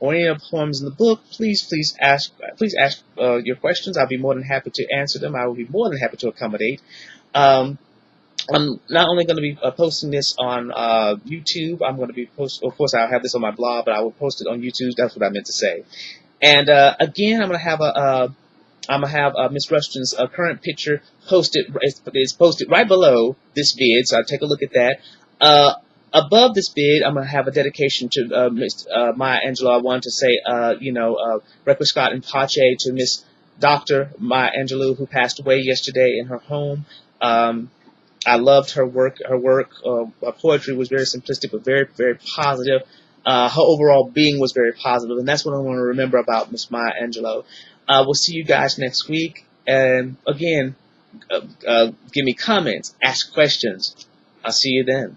or any of the poems in the book, please ask your questions. I'll be more than happy to answer them. I will be more than happy to accommodate. Um, I'm not only going to be posting this on YouTube. I'm going to be of course, I'll have this on my blog, but I will post it on YouTube. That's what I meant to say. And again, I'm going to have Miss Rustin's current picture posted. It's posted right below this vid, so I'll take a look at that. Above this vid, I'm going to have a dedication to Miss Maya Angelou. I wanted to say, Requiescat in Pace to Miss Dr. Maya Angelou, who passed away yesterday in her home. I loved her work. Her poetry was very simplistic, but very, very positive. Her overall being was very positive, and that's what I want to remember about Miss Maya Angelou. We'll see you guys next week. And again, give me comments, ask questions. I'll see you then.